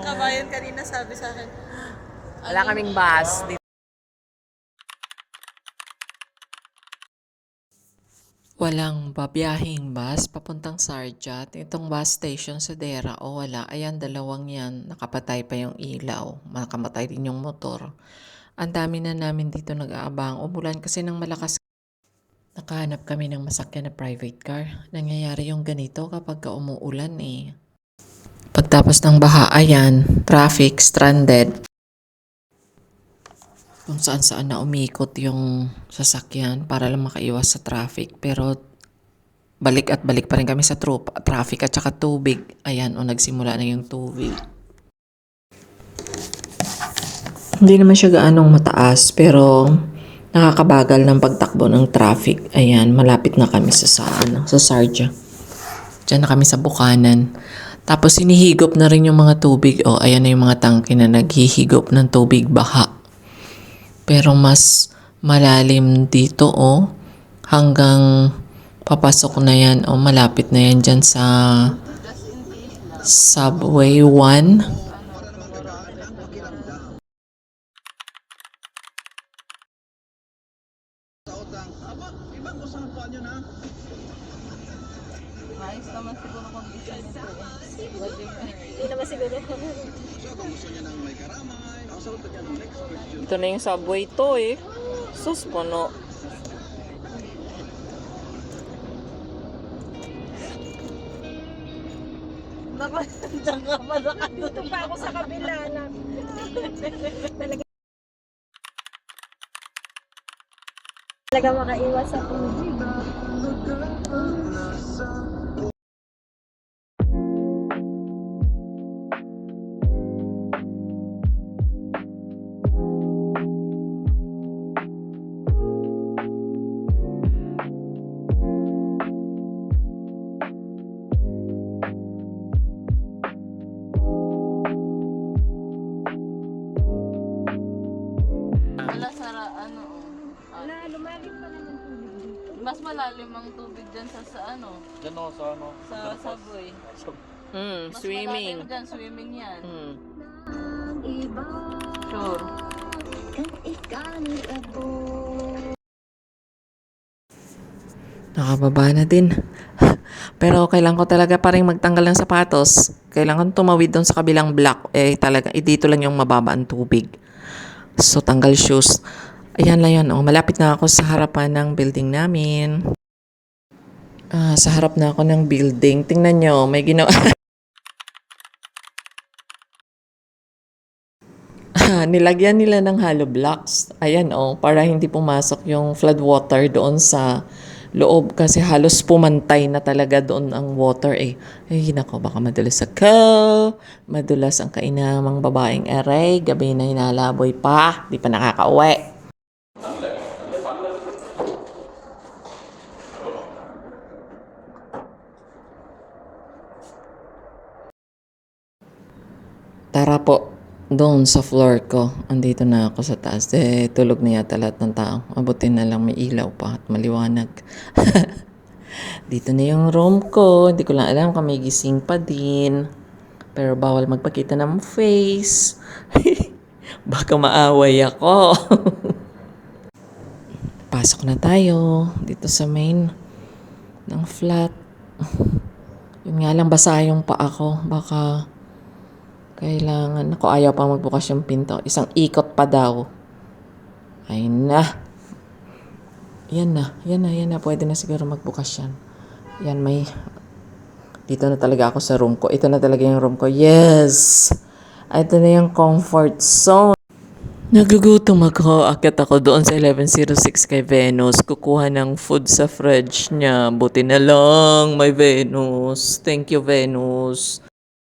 kabayan kanina sabi sa akin, Wala kaming bus. Walang babiyahing bus papuntang Sarjat. Itong bus station sa Dera o wala. Ayan, dalawang yan. Nakapatay pa yung ilaw. Makamatay din yung motor. Ang dami na namin dito nag-aabang. Umulan kasi ng malakas. Nakahanap kami ng masakyan na private car. Nangyayari yung ganito kapag umuulan eh. Pagtapos ng baha, ayan, traffic, stranded. Kung saan saan na umikot yung sasakyan para lang makaiwas sa traffic. Pero balik at balik pa rin kami sa traffic at saka tubig. Ayan, o nagsimula na yung tubig. Hindi naman siya gaanong mataas pero nakakabagal ng pagtakbo ng traffic. Ayan, malapit na kami sa Sarja. Diyan na kami sa Bukanan. Tapos hinihigop na rin yung mga tubig. O, ayan na yung mga tangke na naghihigop ng tubig baha. Pero mas malalim dito o hanggang papasok na yan o malapit na yan dyan sa Subway 1. ayos naman siguro condition nito eh. Hindi naman siguro. Ito na yung Subway to eh. Sus, puno. Diyan ka pa nakatuto pa ako sa kabila na. Talaga makaiwas ako. Wala sara ano. Wala, lumalim pa naman tubig dito. Mas malalim ang tubig dyan sa ano. Diyan ako sa ano? Sa Subway. Mas Swimming. malalim dyan, swimming yan. Sure. Nakababa na din. Pero kailangan ko talaga pa rin magtanggal ng sapatos. Kailangan tumawid doon sa kabilang block. Talaga, dito lang yung mababa ang tubig. So, tanggal shoes. Ayan lang yan. Malapit na ako sa harapan ng building namin. Sa harap na ako ng building. Tingnan nyo, may ginawa. Nilagyan nila ng hollow blocks. Ayan para hindi pumasok yung flood water doon sa loob kasi halos pumantay na talaga doon ang water eh. Ay, nako, baka madulas madulas ang kainamang babaeng aray, gabi na hinalaboy pa, di pa nakakauwi. Tara po, doon sa floor ko. Andito na ako sa taas. Tulog na yata lahat ng tao. Abutin na lang may ilaw pa at maliwanag. Dito na yung room ko. Hindi ko lang alam kung may gising pa din. Pero bawal magpakita ng face. Baka maaway ako. Pasok na tayo. Dito sa main ng flat. Yun nga lang, basa yung paa ko. Baka kailangan. Ako, ayaw pa magbukas yung pinto. Isang ikot pa daw. Ayun na. Yan na. Pwede na siguro magbukas yan. Yan, may... Dito na talaga ako sa room ko. Ito na talaga yung room ko. Yes! Ito na yung comfort zone. Nagugutom ako. Akit ako doon sa 1106 kay Venus. Kukuha ng food sa fridge niya. Buti na lang may Venus. Thank you, Venus.